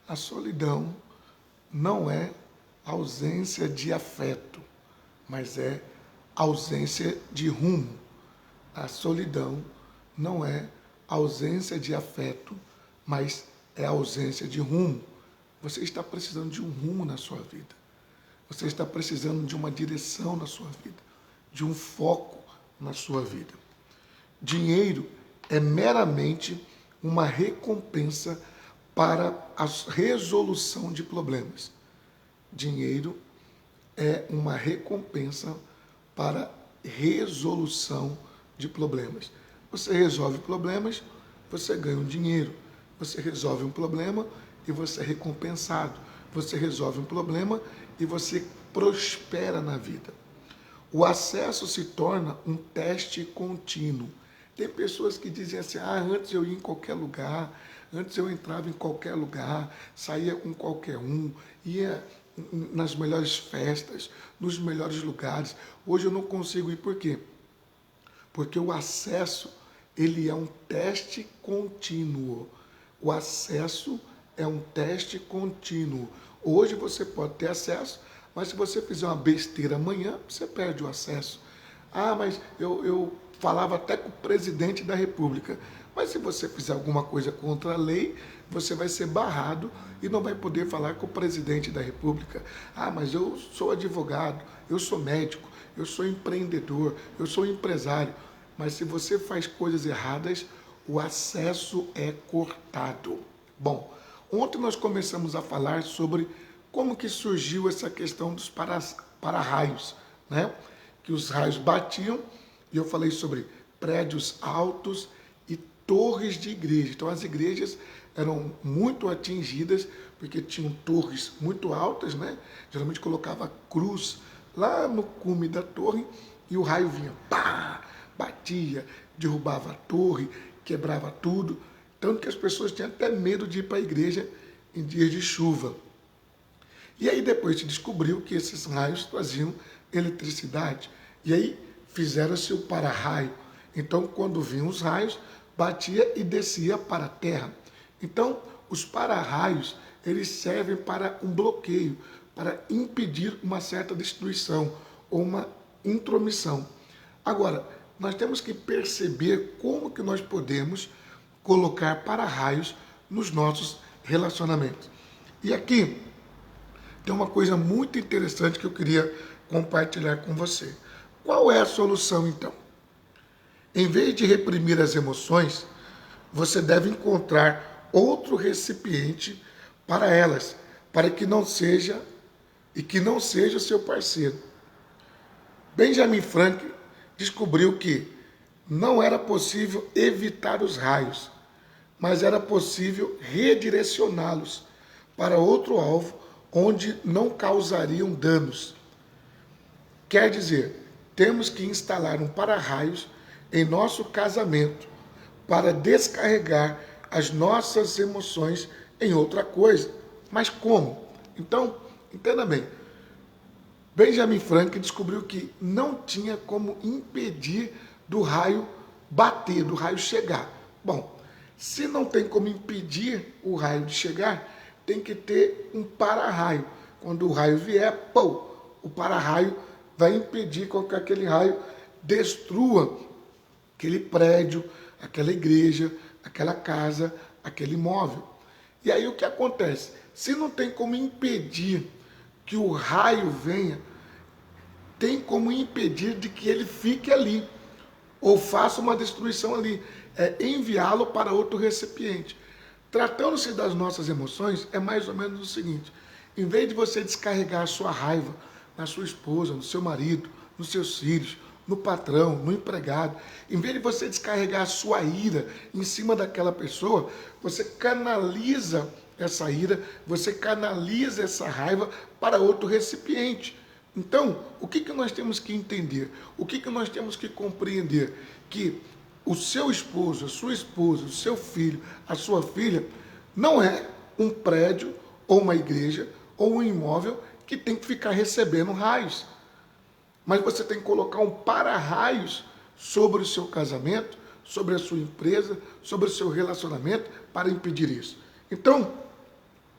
A solidão não é ausência de afeto, mas é ausência de rumo. A solidão não é ausência de afeto, mas é ausência de rumo. Você está precisando de um rumo na sua vida. Você está precisando de uma direção na sua vida, de um foco na sua vida. Dinheiro é meramente uma recompensa para a resolução de problemas. Dinheiro é uma recompensa para resolução de problemas. Você resolve problemas, você ganha um dinheiro. Você resolve um problema e você é recompensado. Você resolve um problema e você prospera na vida. O acesso se torna um teste contínuo. Tem pessoas que dizem assim, antes eu ia em qualquer lugar, antes eu entrava em qualquer lugar, saía com qualquer um, ia nas melhores festas, nos melhores lugares. Hoje eu não consigo ir, por quê? Porque o acesso, ele é um teste contínuo. O acesso é um teste contínuo. Hoje você pode ter acesso, mas se você fizer uma besteira amanhã, você perde o acesso. Mas eu falava até com o presidente da República. Mas se você fizer alguma coisa contra a lei, você vai ser barrado e não vai poder falar com o presidente da República. Mas eu sou advogado, eu sou médico, eu sou empreendedor, eu sou empresário. Mas se você faz coisas erradas, o acesso é cortado. Bom, ontem nós começamos a falar sobre como que surgiu essa questão dos para-raios, né? Que os raios batiam, e eu falei sobre prédios altos e torres de igreja. Então as igrejas eram muito atingidas, porque tinham torres muito altas, né? Geralmente colocava cruz lá no cume da torre, e o raio vinha, pá, batia, derrubava a torre, quebrava tudo. Tanto que as pessoas tinham até medo de ir para a igreja em dias de chuva. E aí depois se descobriu que esses raios traziam eletricidade. E aí fizeram-se o para-raio. Então, quando vinham os raios, batia e descia para a terra. Então, os para-raios, eles servem para um bloqueio, para impedir uma certa destruição ou uma intromissão. Agora, nós temos que perceber como que nós podemos colocar para-raios nos nossos relacionamentos. E aqui tem uma coisa muito interessante que eu queria compartilhar com você. Qual é a solução, então? Em vez de reprimir as emoções, você deve encontrar outro recipiente para elas, para que não seja o seu parceiro. Benjamin Franklin descobriu que não era possível evitar os raios, mas era possível redirecioná-los para outro alvo onde não causariam danos. Quer dizer, temos que instalar um para-raios em nosso casamento para descarregar as nossas emoções em outra coisa. Mas como? Então, entenda bem. Benjamin Franklin descobriu que não tinha como impedir do raio bater, do raio chegar. Bom, se não tem como impedir o raio de chegar, tem que ter um para-raio. Quando o raio vier, o para-raio vai impedir com que aquele raio destrua aquele prédio, aquela igreja, aquela casa, aquele imóvel. E aí o que acontece? Se não tem como impedir que o raio venha, tem como impedir de que ele fique ali, ou faça uma destruição ali, é enviá-lo para outro recipiente. Tratando-se das nossas emoções, é mais ou menos o seguinte: em vez de você descarregar a sua raiva na sua esposa, no seu marido, nos seus filhos, no patrão, no empregado, em vez de você descarregar a sua ira em cima daquela pessoa, você canaliza essa ira, você canaliza essa raiva para outro recipiente. Então, o que nós temos que entender? O que nós temos que compreender? Que o seu esposo, a sua esposa, o seu filho, a sua filha, não é um prédio, ou uma igreja, ou um imóvel que tem que ficar recebendo raios. Mas você tem que colocar um para-raios sobre o seu casamento, sobre a sua empresa, sobre o seu relacionamento, para impedir isso. Então,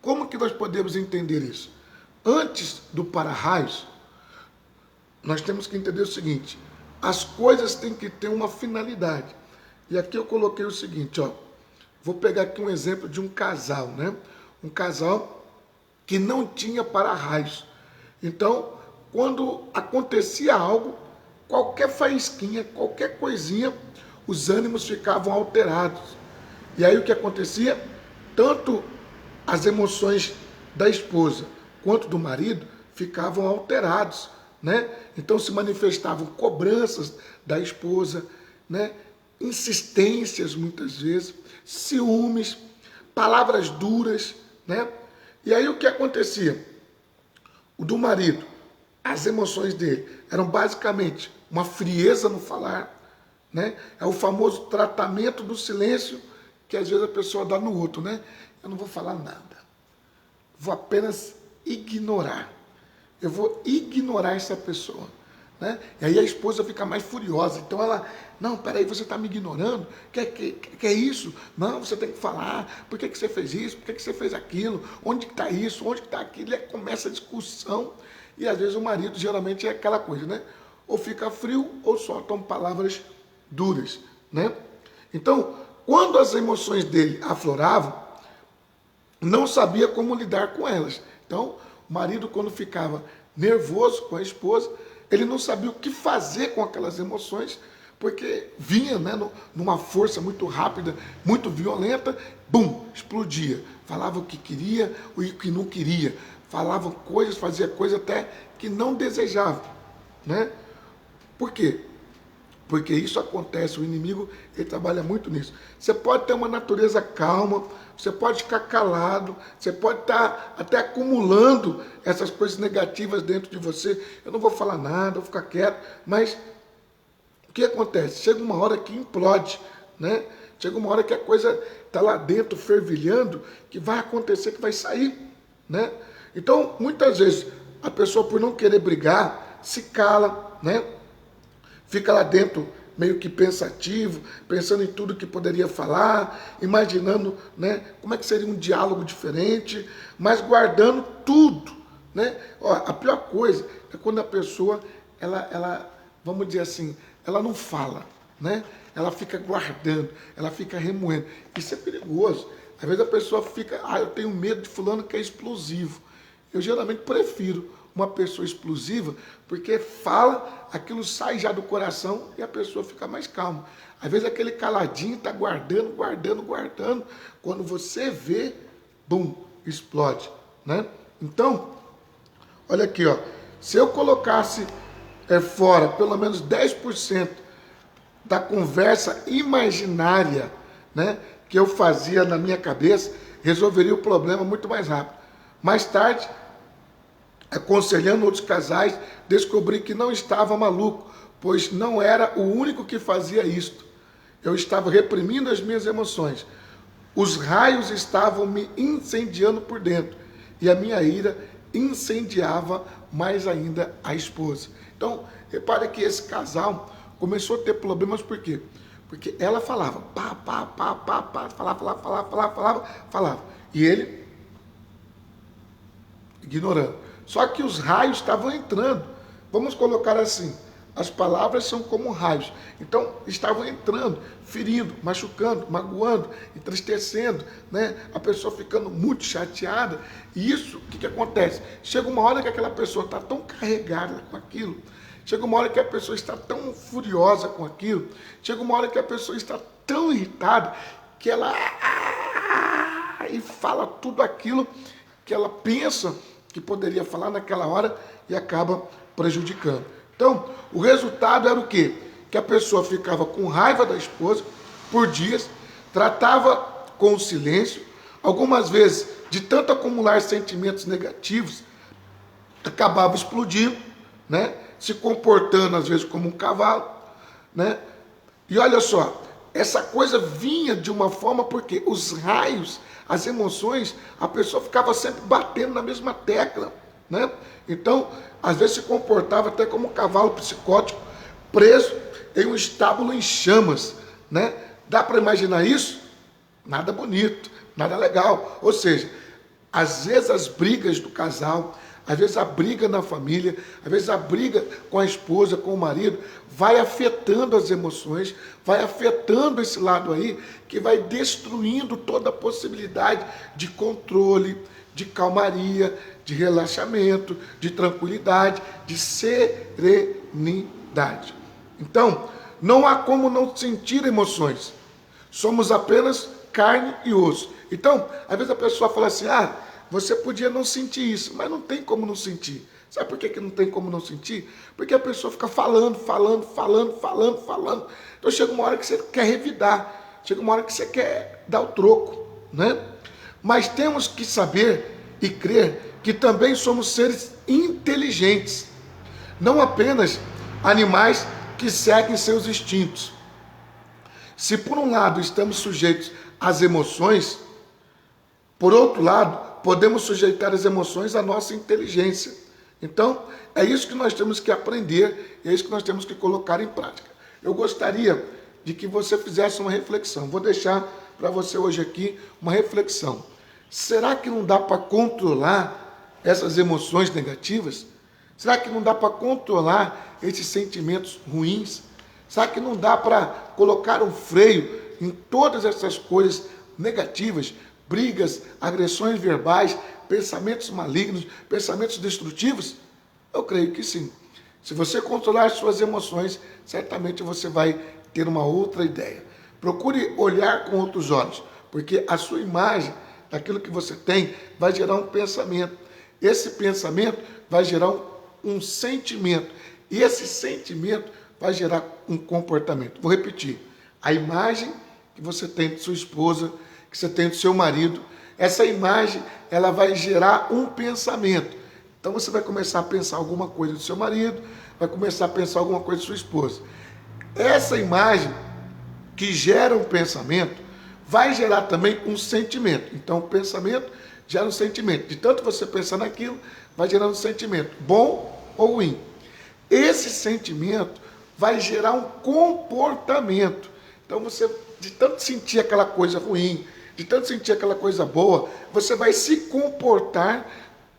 Como que nós podemos entender isso? Antes do para-raios, nós temos que entender o seguinte: as coisas têm que ter uma finalidade. E aqui eu coloquei o seguinte, ó. Vou pegar aqui um exemplo de um casal, né? Um casal que não tinha para-raios. Então, quando acontecia algo, qualquer faísquinha, qualquer coisinha, os ânimos ficavam alterados. E aí o que acontecia? Tanto as emoções da esposa quanto do marido ficavam alterados, né? Então se manifestavam cobranças da esposa, né? Insistências muitas vezes, ciúmes, palavras duras, né? E aí o que acontecia? O do marido, as emoções dele eram basicamente uma frieza no falar, né? É o famoso tratamento do silêncio que às vezes a pessoa dá no outro, né? Eu não vou falar nada, vou apenas ignorar. Eu vou ignorar essa pessoa, né? E aí a esposa fica mais furiosa. Então ela, não, peraí, você está me ignorando? Que é isso? Não, você tem que falar. Por que você fez isso? Por que você fez aquilo? Onde está isso? Onde está aquilo? E aí começa a discussão. E às vezes o marido geralmente é aquela coisa, né? Ou fica frio ou soltam palavras duras, né? Então, quando as emoções dele afloravam, não sabia como lidar com elas. Então, o marido, quando ficava nervoso com a esposa, ele não sabia o que fazer com aquelas emoções, porque vinha, né, numa força muito rápida, muito violenta, bum, explodia. Falava o que queria e o que não queria. Falava coisas, fazia coisas até que não desejava, né? Por quê? Porque isso acontece, o inimigo, ele trabalha muito nisso. Você pode ter uma natureza calma, você pode ficar calado, você pode estar até acumulando essas coisas negativas dentro de você. Eu não vou falar nada, vou ficar quieto, mas o que acontece? Chega uma hora que implode, né? Chega uma hora que a coisa está lá dentro fervilhando, que vai acontecer, que vai sair, né? Então, muitas vezes, a pessoa, por não querer brigar, se cala, né? Fica lá dentro meio que pensativo, pensando em tudo que poderia falar, imaginando, né, como é que seria um diálogo diferente, mas guardando tudo, né? Ó, a pior coisa é quando a pessoa, ela, vamos dizer assim, ela não fala, né? Ela fica guardando, ela fica remoendo. Isso é perigoso. Às vezes a pessoa fica, eu tenho medo de fulano que é explosivo. Eu geralmente prefiro uma pessoa explosiva, porque fala, aquilo sai já do coração e a pessoa fica mais calma. Às vezes aquele caladinho está guardando, guardando, guardando. Quando você vê, bum, explode, né? Então, olha aqui, ó. Se eu colocasse fora pelo menos 10% da conversa imaginária, né, que eu fazia na minha cabeça, resolveria o problema muito mais rápido. Mais tarde, aconselhando outros casais, descobri que não estava maluco, pois não era o único que fazia isto. Eu estava reprimindo as minhas emoções. Os raios estavam me incendiando por dentro, e a minha ira incendiava mais ainda a esposa. Então, repare que esse casal começou a ter problemas, por quê? Porque ela falava, falava, e ele ignorando. Só que os raios estavam entrando. Vamos colocar assim, as palavras são como raios. Então, estavam entrando, ferindo, machucando, magoando, entristecendo, né? A pessoa ficando muito chateada. E isso, o que acontece? Chega uma hora que aquela pessoa está tão carregada com aquilo, chega uma hora que a pessoa está tão furiosa com aquilo, chega uma hora que a pessoa está tão irritada, que ela e fala tudo aquilo que ela pensa que poderia falar naquela hora e acaba prejudicando. Então, o resultado era o quê? Que a pessoa ficava com raiva da esposa por dias, tratava com o silêncio, algumas vezes, de tanto acumular sentimentos negativos, acabava explodindo, né? Se comportando às vezes como um cavalo, né? E olha só, essa coisa vinha de uma forma porque os raios, as emoções, a pessoa ficava sempre batendo na mesma tecla, né? Então, às vezes se comportava até como um cavalo psicótico preso em um estábulo em chamas, né? Dá para imaginar isso? Nada bonito, nada legal. Ou seja, Às vezes as brigas do casal, às vezes a briga na família, às vezes a briga com a esposa, com o marido, vai afetando as emoções, vai afetando esse lado aí, que vai destruindo toda a possibilidade de controle, de calmaria, de relaxamento, de tranquilidade, de serenidade. Então, não há como não sentir emoções. Somos apenas carne e osso. Então, às vezes a pessoa fala assim, você podia não sentir isso, mas não tem como não sentir. Sabe por que não tem como não sentir? Porque a pessoa fica falando. Então chega uma hora que você quer revidar, chega uma hora que você quer dar o troco, né? Mas temos que saber e crer que também somos seres inteligentes, não apenas animais que seguem seus instintos. Se por um lado estamos sujeitos às emoções, por outro lado, podemos sujeitar as emoções à nossa inteligência. Então, é isso que nós temos que aprender, é isso que nós temos que colocar em prática. Eu gostaria de que você fizesse uma reflexão. Vou deixar para você hoje aqui uma reflexão. Será que não dá para controlar essas emoções negativas? Será que não dá para controlar esses sentimentos ruins? Será que não dá para colocar um freio em todas essas coisas negativas, brigas, agressões verbais, pensamentos malignos, pensamentos destrutivos? Eu creio que sim. Se você controlar as suas emoções, certamente você vai ter uma outra ideia. Procure olhar com outros olhos, porque a sua imagem, daquilo que você tem, vai gerar um pensamento. Esse pensamento vai gerar um sentimento. E esse sentimento vai gerar um comportamento. Vou repetir. A imagem que você tem de sua esposa, que você tem do seu marido, essa imagem, ela vai gerar um pensamento. Então você vai começar a pensar alguma coisa do seu marido, vai começar a pensar alguma coisa de sua esposa. Essa imagem que gera um pensamento, vai gerar também um sentimento. Então o pensamento gera um sentimento. De tanto você pensar naquilo, vai gerando um sentimento, bom ou ruim. Esse sentimento vai gerar um comportamento. Então você, de tanto sentir aquela coisa ruim, de tanto sentir aquela coisa boa, você vai se comportar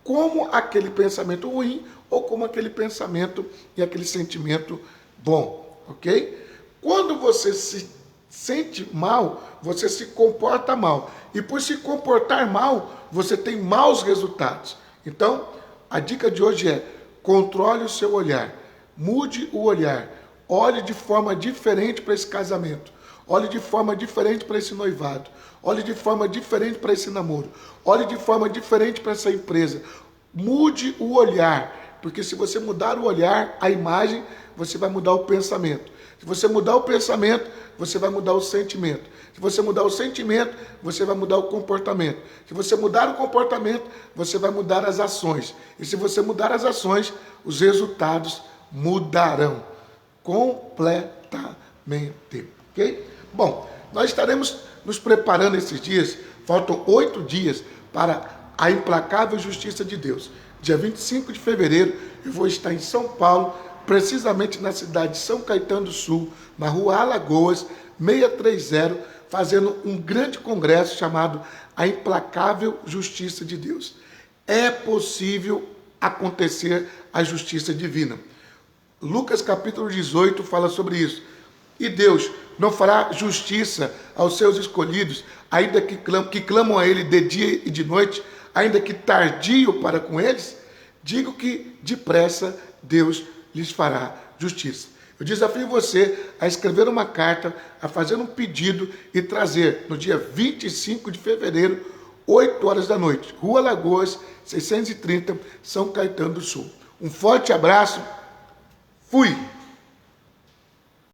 como aquele pensamento ruim ou como aquele pensamento e aquele sentimento bom, ok? Quando você se sente mal, você se comporta mal. E por se comportar mal, você tem maus resultados. Então, a dica de hoje é: controle o seu olhar, mude o olhar, olhe de forma diferente para esse casamento, olhe de forma diferente para esse noivado, olhe de forma diferente para esse namoro, olhe de forma diferente para essa empresa. Mude o olhar, porque se você mudar o olhar, a imagem, você vai mudar o pensamento. Se você mudar o pensamento, você vai mudar o sentimento. Se você mudar o sentimento, você vai mudar o comportamento. Se você mudar o comportamento, você vai mudar as ações. E se você mudar as ações, os resultados mudarão completamente. Ok? Bom, nós estaremos nos preparando esses dias, faltam 8 dias para a implacável justiça de Deus. Dia 25 de fevereiro, eu vou estar em São Paulo, precisamente na cidade de São Caetano do Sul, na rua Alagoas, 630, fazendo um grande congresso chamado A Implacável Justiça de Deus. É possível acontecer a justiça divina. Lucas capítulo 18 fala sobre isso. E Deus não fará justiça aos seus escolhidos, ainda que clamam a Ele de dia e de noite, ainda que tardio para com eles? Digo que depressa Deus lhes fará justiça. Eu desafio você a escrever uma carta, a fazer um pedido e trazer no dia 25 de fevereiro, 8 horas da noite, Rua Alagoas, 630, São Caetano do Sul. Um forte abraço. Fui!